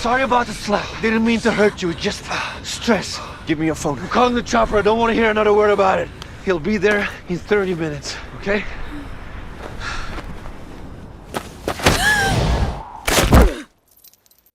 Sorry about the slap. Didn't mean to hurt you. Just stress. Give me your phone. I'm calling the chopper. I don't want to hear another word about it. He'll be there in 30 minutes, okay?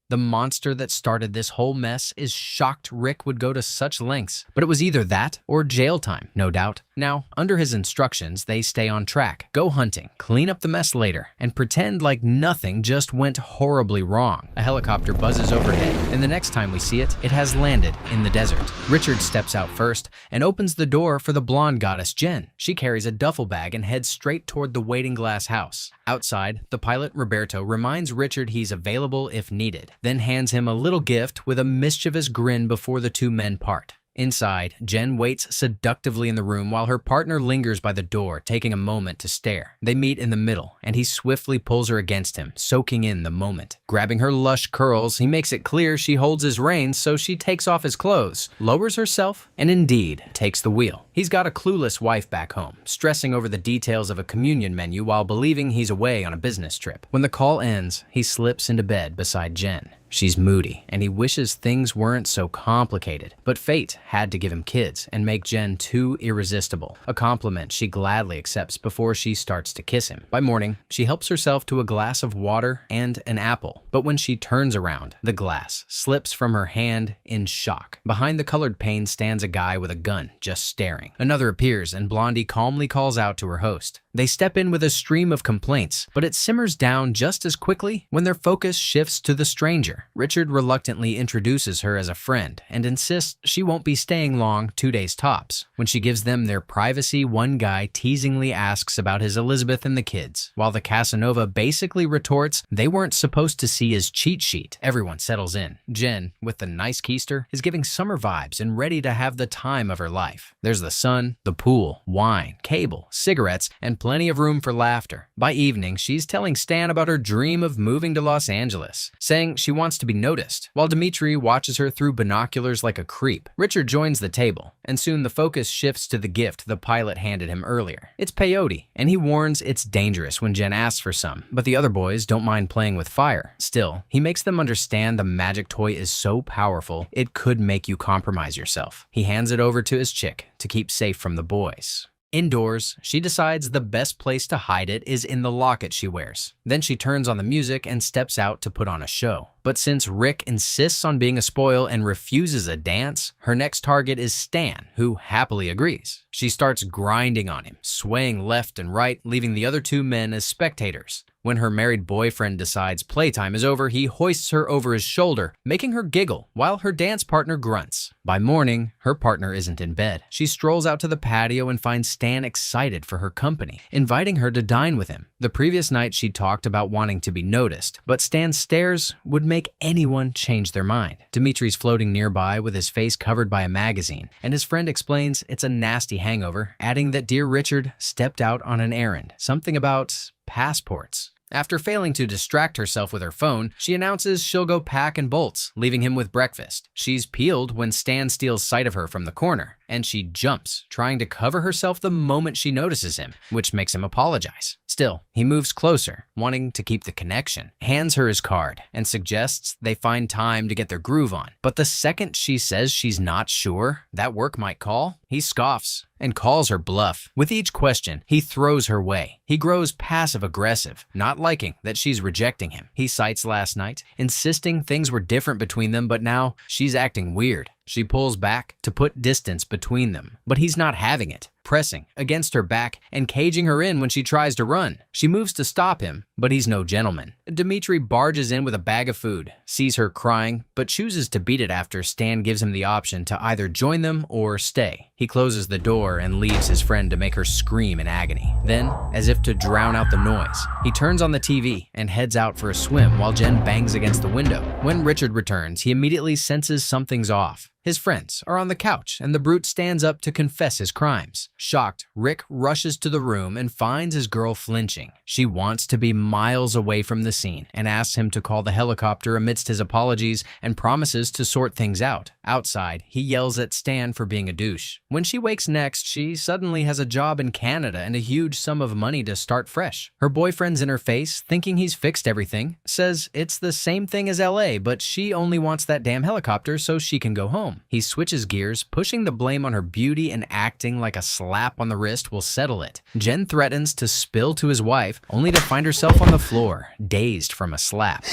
The monster that started this whole mess is shocked Rick would go to such lengths, but it was either that or jail time, no doubt. Now, under his instructions, they stay on track, go hunting, clean up the mess later, and pretend like nothing just went horribly wrong. A helicopter buzzes overhead, and the next time we see it, it has landed in the desert. Richard steps out first and opens the door for the blonde goddess Jen. She carries a duffel bag and heads straight toward the waiting glass house. Outside, the pilot Roberto reminds Richard he's available if needed, then hands him a little gift with a mischievous grin before the two men part. Inside, Jen waits seductively in the room while her partner lingers by the door, taking a moment to stare. They meet in the middle, and he swiftly pulls her against him, soaking in the moment. Grabbing her lush curls, he makes it clear she holds his reins, so she takes off his clothes, lowers herself, and indeed takes the wheel. He's got a clueless wife back home, stressing over the details of a communion menu while believing he's away on a business trip. When the call ends, he slips into bed beside Jen. She's moody, and he wishes things weren't so complicated. But fate had to give him kids and make Jen too irresistible, a compliment she gladly accepts before she starts to kiss him. By morning, she helps herself to a glass of water and an apple. But when she turns around, the glass slips from her hand in shock. Behind the colored pane stands a guy with a gun, just staring. Another appears, and Blondie calmly calls out to her host. They step in with a stream of complaints, but it simmers down just as quickly when their focus shifts to the stranger. Richard reluctantly introduces her as a friend and insists she won't be staying long, 2 days tops. When she gives them their privacy, one guy teasingly asks about his Elizabeth and the kids, while the Casanova basically retorts they weren't supposed to see his cheat sheet. Everyone settles in. Jen, with the nice keister, is giving summer vibes and ready to have the time of her life. There's the sun, the pool, wine, cable, cigarettes, and plenty of room for laughter. By evening, she's telling Stan about her dream of moving to Los Angeles, saying she wants to be noticed, while Dimitri watches her through binoculars like a creep. Richard joins the table, and soon the focus shifts to the gift the pilot handed him earlier. It's peyote, and he warns it's dangerous when Jen asks for some, but the other boys don't mind playing with fire. Still, he makes them understand the magic toy is so powerful, it could make you compromise yourself. He hands it over to his chick to keep safe from the boys. Indoors, she decides the best place to hide it is in the locket she wears. Then she turns on the music and steps out to put on a show. But since Rick insists on being a spoil and refuses a dance, her next target is Stan, who happily agrees. She starts grinding on him, swaying left and right, leaving the other two men as spectators. When her married boyfriend decides playtime is over, he hoists her over his shoulder, making her giggle while her dance partner grunts. By morning, her partner isn't in bed. She strolls out to the patio and finds Stan excited for her company, inviting her to dine with him. The previous night she talked about wanting to be noticed, but Stan's stares would make anyone change their mind. Dimitri's floating nearby with his face covered by a magazine, and his friend explains it's a nasty hangover, adding that dear Richard stepped out on an errand, something about passports. After failing to distract herself with her phone, she announces she'll go pack and bolts, leaving him with breakfast. She's peeled when Stan steals sight of her from the corner, and she jumps, trying to cover herself the moment she notices him, which makes him apologize. Still, he moves closer, wanting to keep the connection, hands her his card, and suggests they find time to get their groove on. But the second she says she's not sure that work might call, he scoffs and calls her bluff. With each question, he throws her way. He grows passive-aggressive, not liking that she's rejecting him. He cites last night, insisting things were different between them, but now she's acting weird. She pulls back to put distance between them, but he's not having it, pressing against her back and caging her in when she tries to run. She moves to stop him, but he's no gentleman. Dimitri barges in with a bag of food, sees her crying, but chooses to beat it after Stan gives him the option to either join them or stay. He closes the door and leaves his friend to make her scream in agony. Then, as if to drown out the noise, he turns on the TV and heads out for a swim while Jen bangs against the window. When Richard returns, he immediately senses something's off. His friends are on the couch, and the brute stands up to confess his crimes. Shocked, Rick rushes to the room and finds his girl flinching. She wants to be miles away from the scene and asks him to call the helicopter amidst his apologies and promises to sort things out. Outside, he yells at Stan for being a douche. When she wakes next, she suddenly has a job in Canada and a huge sum of money to start fresh. Her boyfriend's in her face, thinking he's fixed everything, says it's the same thing as LA, but she only wants that damn helicopter so she can go home. He switches gears, pushing the blame on her beauty and acting like a slap on the wrist will settle it. Jen threatens to spill to his wife, only to find herself on the floor, dazed from a slap.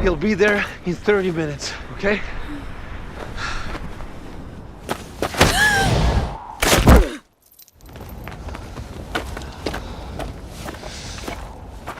He'll be there in 30 minutes, okay?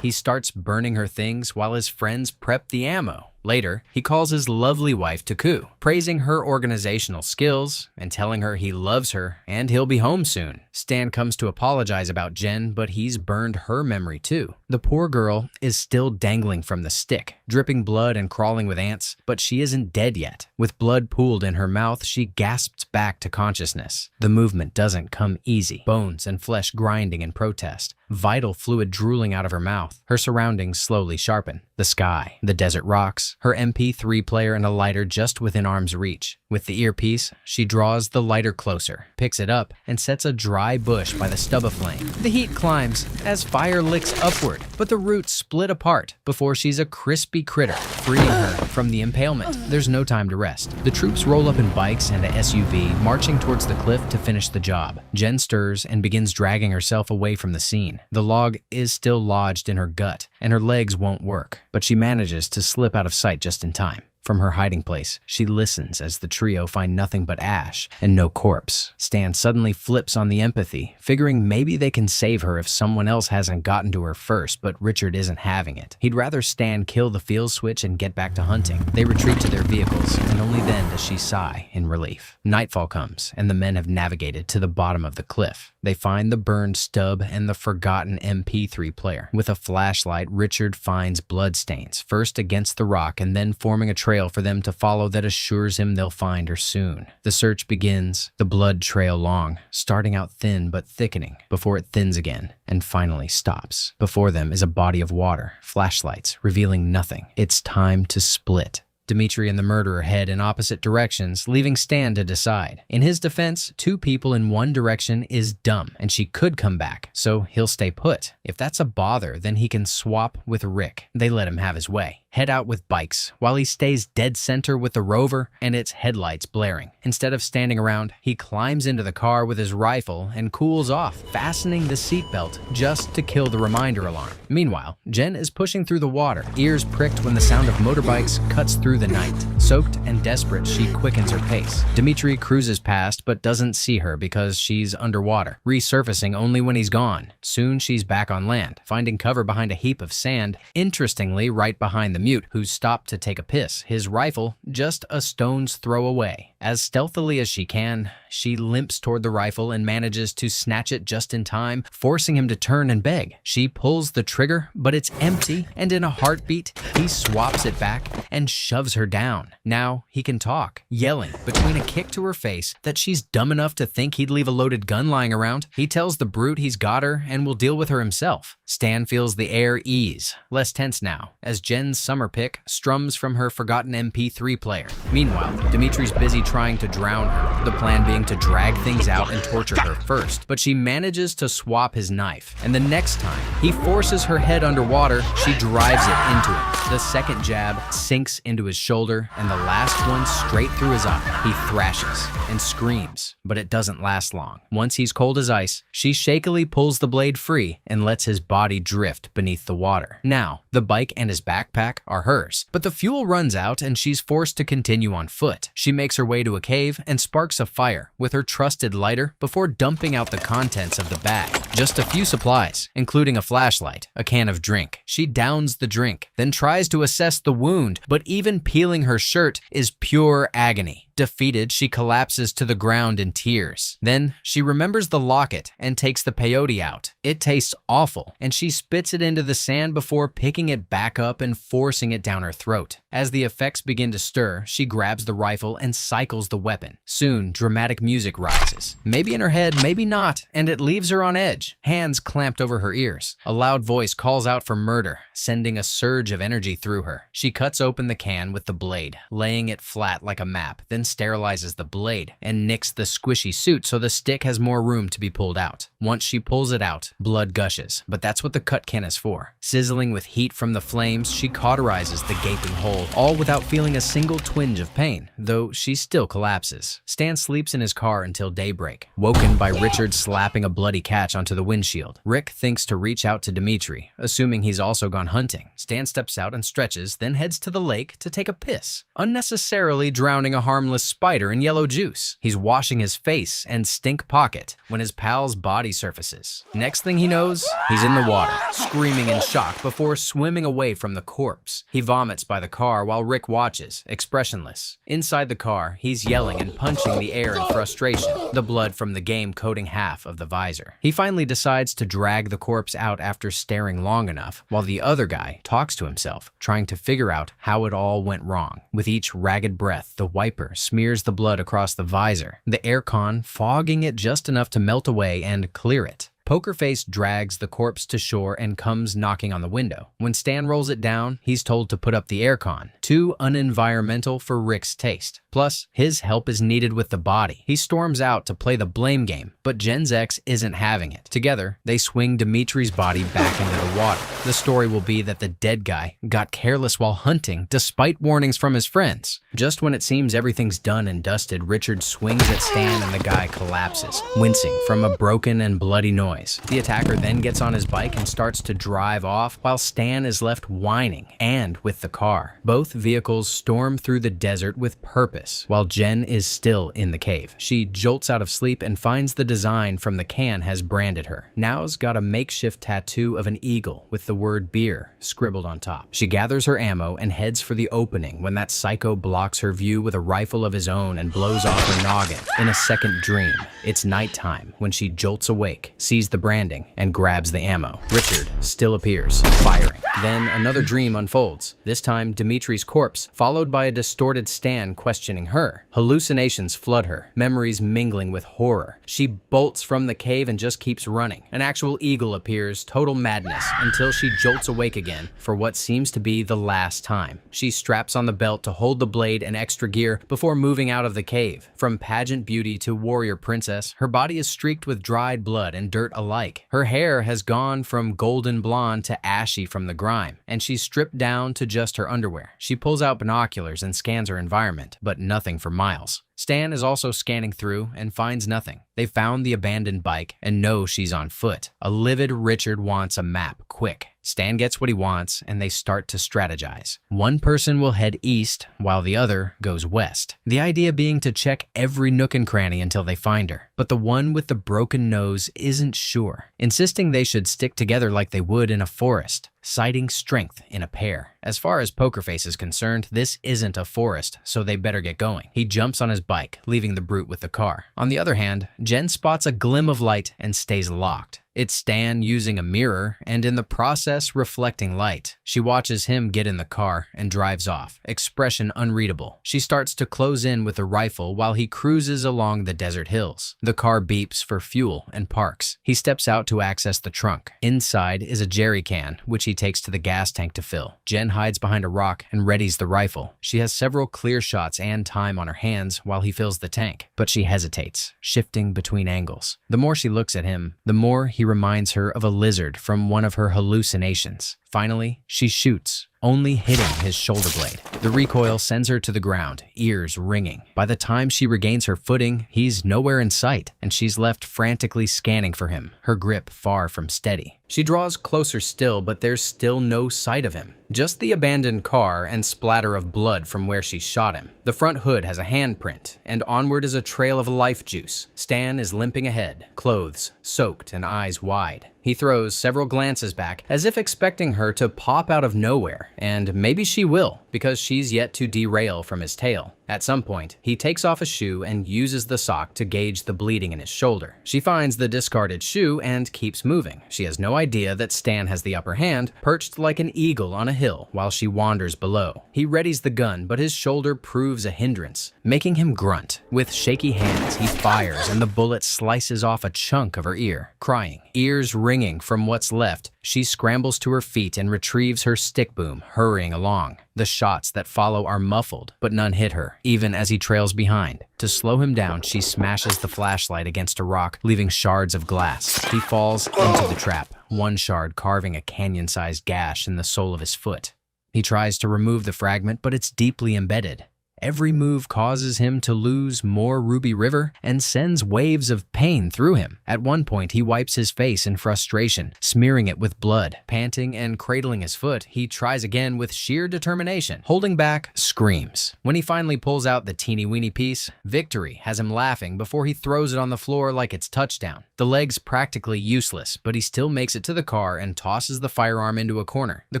He starts burning her things while his friends prep the ammo. Later, he calls his lovely wife to coup, praising her organizational skills and telling her he loves her and he'll be home soon. Stan comes to apologize about Jen, but he's burned her memory too. The poor girl is still dangling from the stick, dripping blood and crawling with ants, but she isn't dead yet. With blood pooled in her mouth, she gasps back to consciousness. The movement doesn't come easy, bones and flesh grinding in protest, vital fluid drooling out of her mouth. Her surroundings slowly sharpen. The sky, the desert rocks, her MP3 player and a lighter just within arm's reach. With the earpiece, she draws the lighter closer, picks it up, and sets a dry bush by the stub of flame. The heat climbs as fire licks upward, but the roots split apart before she's a crispy critter, freeing her from the impalement. There's no time to rest. The troops roll up in bikes and a SUV, marching towards the cliff to finish the job. Jen stirs and begins dragging herself away from the scene. The log is still lodged in her gut, and her legs won't work, but she manages to slip out of sight just in time. From her hiding place, she listens as the trio find nothing but ash and no corpse. Stan suddenly flips on the empathy, figuring maybe they can save her if someone else hasn't gotten to her first, but Richard isn't having it. He'd rather Stan kill the field switch and get back to hunting. They retreat to their vehicles, and only then does she sigh in relief. Nightfall comes, and the men have navigated to the bottom of the cliff. They find the burned stub and the forgotten MP3 player. With a flashlight, Richard finds bloodstains, first against the rock and then forming a trail for them to follow that assures him they'll find her soon. The search begins, the blood trail long, starting out thin but thickening, before it thins again and finally stops. Before them is a body of water, flashlights revealing nothing. It's time to split. Dimitri and the murderer head in opposite directions, leaving Stan to decide. In his defense, two people in one direction is dumb, and she could come back, so he'll stay put. If that's a bother, then he can swap with Rick. They let him have his way. Head out with bikes, while he stays dead center with the Rover and its headlights blaring. Instead of standing around, he climbs into the car with his rifle and cools off, fastening the seatbelt just to kill the reminder alarm. Meanwhile, Jen is pushing through the water, ears pricked when the sound of motorbikes cuts through the night. Soaked and desperate, she quickens her pace. Dimitri cruises past but doesn't see her because she's underwater, resurfacing only when he's gone. Soon she's back on land, finding cover behind a heap of sand, interestingly right behind the mute, who's stopped to take a piss, his rifle just a stone's throw away. As stealthily as she can, she limps toward the rifle and manages to snatch it just in time, forcing him to turn and beg. She pulls the trigger, but it's empty, and in a heartbeat, he swaps it back and shoves her down. Now he can talk, yelling between a kick to her face that she's dumb enough to think he'd leave a loaded gun lying around. He tells the brute he's got her and will deal with her himself. Stan feels the air ease, less tense now, as Jen's summer pick strums from her forgotten MP3 player. Meanwhile, Dimitri's busy trying to drown her, the plan being to drag things out and torture her first. But she manages to swap his knife, and the next time he forces her head underwater, she drives it into him. The second jab sinks into his shoulder, and the last one straight through his eye. He thrashes and screams, but it doesn't last long. Once he's cold as ice, she shakily pulls the blade free and lets his body drift beneath the water. Now, the bike and his backpack are hers, but the fuel runs out and she's forced to continue on foot. She makes her way to a cave and sparks a fire with her trusted lighter before dumping out the contents of the bag. Just a few supplies, including a flashlight, a can of drink. She downs the drink, then tries to assess the wound, but even peeling her shirt is pure agony. Defeated, she collapses to the ground in tears. Then, she remembers the locket and takes the peyote out. It tastes awful, and she spits it into the sand before picking it back up and forcing it down her throat. As the effects begin to stir, she grabs the rifle and cycles the weapon. Soon, dramatic music rises. Maybe in her head, maybe not, and it leaves her on edge, hands clamped over her ears. A loud voice calls out for murder, sending a surge of energy through her. She cuts open the can with the blade, laying it flat like a map, then sterilizes the blade and nicks the squishy suit so the stick has more room to be pulled out. Once she pulls it out, blood gushes, but that's what the cut can is for. Sizzling with heat from the flames, she cauterizes the gaping hole, all without feeling a single twinge of pain, though she still collapses. Stan sleeps in his car until daybreak, woken by Richard slapping a bloody catch onto the windshield. Rick thinks to reach out to Dimitri, assuming he's also gone hunting. Stan steps out and stretches, then heads to the lake to take a piss, unnecessarily drowning a harmless spider in yellow juice. He's washing his face and stink pocket when his pal's body surfaces. Next thing he knows, he's in the water, screaming in shock before swimming away from the corpse. He vomits by the car while Rick watches, expressionless. Inside the car, he's yelling and punching the air in frustration, the blood from the game coating half of the visor. He finally decides to drag the corpse out after staring long enough, while the other guy talks to himself, trying to figure out how it all went wrong. With each ragged breath, the wiper smears the blood across the visor, the aircon fogging it just enough to melt away and clear it. Pokerface drags the corpse to shore and comes knocking on the window. When Stan rolls it down, he's told to put up the aircon, too unenvironmental for Rick's taste. Plus, his help is needed with the body. He storms out to play the blame game, but Jen's ex isn't having it. Together, they swing Dimitri's body back into the water. The story will be that the dead guy got careless while hunting, despite warnings from his friends. Just when it seems everything's done and dusted, Richard swings at Stan and the guy collapses, wincing from a broken and bloody noise. The attacker then gets on his bike and starts to drive off, while Stan is left whining, and with the car. Both vehicles storm through the desert with purpose, while Jen is still in the cave. She jolts out of sleep and finds the design from the can has branded her. Now's got a makeshift tattoo of an eagle with the word beer scribbled on top. She gathers her ammo and heads for the opening when that psycho blocks her view with a rifle of his own and blows off her noggin. In a second dream, it's nighttime when she jolts awake, sees the branding, and grabs the ammo. Richard still appears, firing. Then another dream unfolds, this time Dimitri's corpse, followed by a distorted Stan questioning her. Hallucinations flood her, memories mingling with horror. She bolts from the cave and just keeps running. An actual eagle appears, total madness, until she jolts awake again for what seems to be the last time. She straps on the belt to hold the blade and extra gear before moving out of the cave. From pageant beauty to warrior princess, her body is streaked with dried blood and dirt alike. Her hair has gone from golden blonde to ashy from the grime, and she's stripped down to just her underwear. She pulls out binoculars and scans her environment, but nothing for miles. Stan is also scanning through and finds nothing. They found the abandoned bike and know she's on foot. A livid Richard wants a map, quick. Stan gets what he wants, and they start to strategize. One person will head east, while the other goes west. The idea being to check every nook and cranny until they find her. But the one with the broken nose isn't sure, insisting they should stick together like they would in a forest, citing strength in a pair. As far as Pokerface is concerned, this isn't a forest, so they better get going. He jumps on his bike, leaving the brute with the car. On the other hand, Jen spots a glim of light and stays locked. It's Stan using a mirror and in the process reflecting light. She watches him get in the car and drives off, expression unreadable. She starts to close in with a rifle while he cruises along the desert hills. The car beeps for fuel and parks. He steps out to access the trunk. Inside is a jerry can, which he takes to the gas tank to fill. Jen hides behind a rock and readies the rifle. She has several clear shots and time on her hands while he fills the tank, but she hesitates, shifting between angles. The more she looks at him, the more he reminds her of a lizard from one of her hallucinations. Finally, she shoots, only hitting his shoulder blade. The recoil sends her to the ground, ears ringing. By the time she regains her footing, he's nowhere in sight, and she's left frantically scanning for him, her grip far from steady. She draws closer still, but there's still no sight of him. Just the abandoned car and splatter of blood from where she shot him. The front hood has a handprint, and onward is a trail of life juice. Stan is limping ahead, clothes soaked and eyes wide. He throws several glances back, as if expecting her to pop out of nowhere, and maybe she will, because she's yet to derail from his tail. At some point, he takes off a shoe and uses the sock to gauge the bleeding in his shoulder. She finds the discarded shoe and keeps moving. She has no idea that Stan has the upper hand, perched like an eagle on a hill while she wanders below. He readies the gun, but his shoulder proves a hindrance, making him grunt. With shaky hands, he fires, and the bullet slices off a chunk of her ear. Crying, ears ringing from what's left, she scrambles to her feet and retrieves her stick boom, hurrying along. The shots that follow are muffled, but none hit her, even as he trails behind. To slow him down, she smashes the flashlight against a rock, leaving shards of glass. He falls into the trap, one shard carving a canyon-sized gash in the sole of his foot. He tries to remove the fragment, but it's deeply embedded. Every move causes him to lose more Ruby River and sends waves of pain through him. At one point, he wipes his face in frustration, smearing it with blood. Panting and cradling his foot, he tries again with sheer determination. Holding back, screams. When he finally pulls out the teeny-weeny piece, victory has him laughing before he throws it on the floor like it's touchdown. The leg's practically useless, but he still makes it to the car and tosses the firearm into a corner. The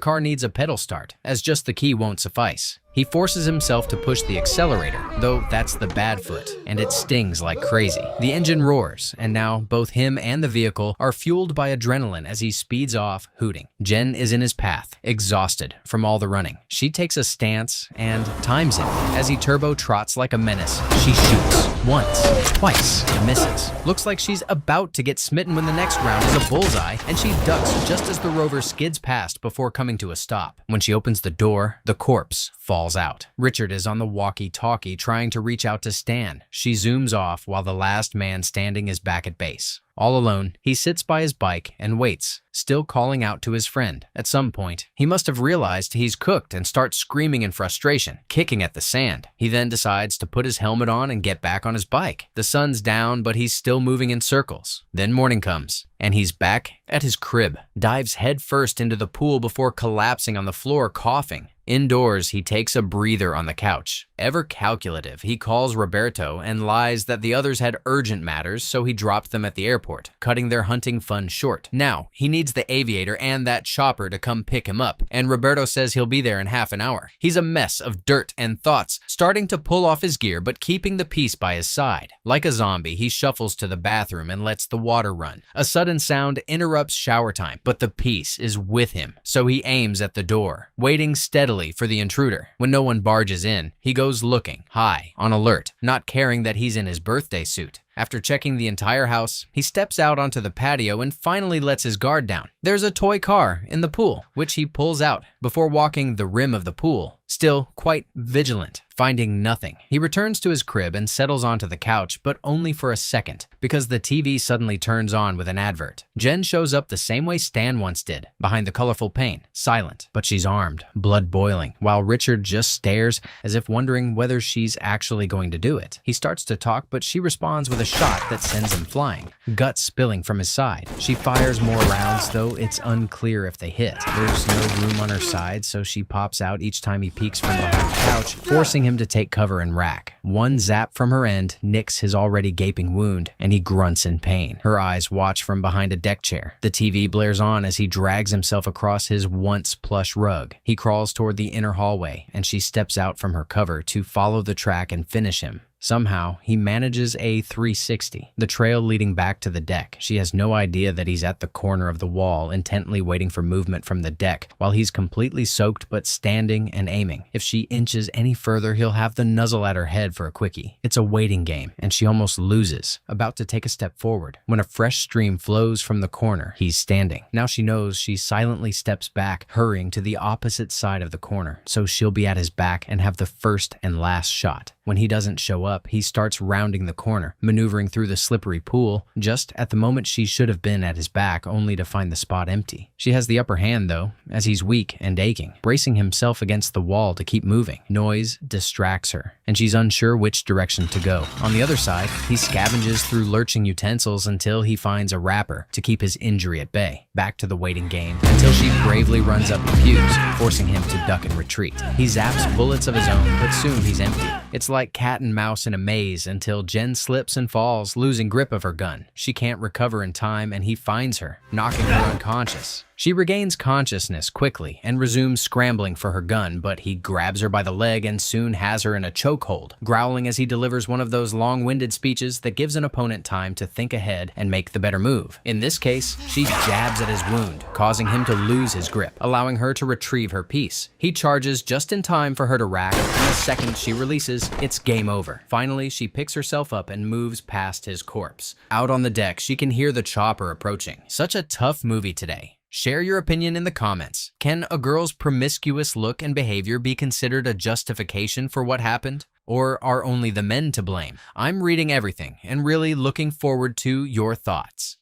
car needs a pedal start, as just the key won't suffice. He forces himself to push the accelerator, though that's the bad foot, and it stings like crazy. The engine roars, and now both him and the vehicle are fueled by adrenaline as he speeds off, hooting. Jen is in his path, exhausted from all the running. She takes a stance and times him. As he turbo trots like a menace, she shoots. Once, twice, misses. Looks like she's about to get smitten when the next round is a bullseye, and she ducks just as the Rover skids past before coming to a stop. When she opens the door, the corpse falls out. Richard is on the walkie-talkie trying to reach out to Stan. She zooms off while the last man standing is back at base. All alone, he sits by his bike and waits, still calling out to his friend. At some point, he must have realized he's cooked and starts screaming in frustration, kicking at the sand. He then decides to put his helmet on and get back on his bike. The sun's down, but he's still moving in circles. Then morning comes, and he's back at his crib, dives headfirst into the pool before collapsing on the floor, coughing. Indoors, he takes a breather on the couch. Ever calculative, he calls Roberto and lies that the others had urgent matters, so he dropped them at the airport, cutting their hunting fun short. Now, he needs the aviator and that chopper to come pick him up, and Roberto says he'll be there in half an hour. He's a mess of dirt and thoughts, starting to pull off his gear but keeping the peace by his side. Like a zombie, he shuffles to the bathroom and lets the water run. A sudden sound interrupts shower time, but the peace is with him, so he aims at the door, waiting steadily for the intruder. When no one barges in, he goes looking, high, on alert, not caring that he's in his birthday suit. After checking the entire house, he steps out onto the patio and finally lets his guard down. There's a toy car in the pool, which he pulls out before walking the rim of the pool, still quite vigilant. Finding nothing, he returns to his crib and settles onto the couch, but only for a second, because the TV suddenly turns on with an advert. Jen shows up the same way Stan once did, behind the colorful pane, silent, but she's armed, blood boiling, while Richard just stares as if wondering whether she's actually going to do it. He starts to talk, but she responds with a shot that sends him flying, guts spilling from his side. She fires more rounds, though it's unclear if they hit. There's no room on her side, so she pops out each time he peeks from behind the couch, forcing him to take cover and rack. One zap from her end nicks his already gaping wound, and he grunts in pain. Her eyes watch from behind a deck chair. The TV blares on as he drags himself across his once plush rug. He crawls toward the inner hallway, and she steps out from her cover to follow the track and finish him. Somehow, he manages a 360, the trail leading back to the deck. She has no idea that he's at the corner of the wall, intently waiting for movement from the deck, while he's completely soaked but standing and aiming. If she inches any further, he'll have the nuzzle at her head for a quickie. It's a waiting game, and she almost loses, about to take a step forward, when a fresh stream flows from the corner he's standing. Now she knows she silently steps back, hurrying to the opposite side of the corner, so she'll be at his back and have the first and last shot. When he doesn't show up, he starts rounding the corner, maneuvering through the slippery pool, just at the moment she should have been at his back, only to find the spot empty. She has the upper hand, though, as he's weak and aching, bracing himself against the wall to keep moving. Noise distracts her, and she's unsure which direction to go. On the other side, he scavenges through lurching utensils until he finds a wrapper to keep his injury at bay. Back to the waiting game, until she bravely runs up the fuse, forcing him to duck and retreat. He zaps bullets of his own, but soon he's empty. It's like cat and mouse in a maze until Jen slips and falls, losing grip of her gun. She can't recover in time, and he finds her, knocking her unconscious. She regains consciousness quickly and resumes scrambling for her gun, but he grabs her by the leg and soon has her in a chokehold, growling as he delivers one of those long-winded speeches that gives an opponent time to think ahead and make the better move. In this case, she jabs at his wound, causing him to lose his grip, allowing her to retrieve her piece. He charges just in time for her to rack, and the second she releases, it's game over. Finally, she picks herself up and moves past his corpse. Out on the deck, she can hear the chopper approaching. Such a tough movie today. Share your opinion in the comments. Can a girl's promiscuous look and behavior be considered a justification for what happened? Or are only the men to blame? I'm reading everything and really looking forward to your thoughts.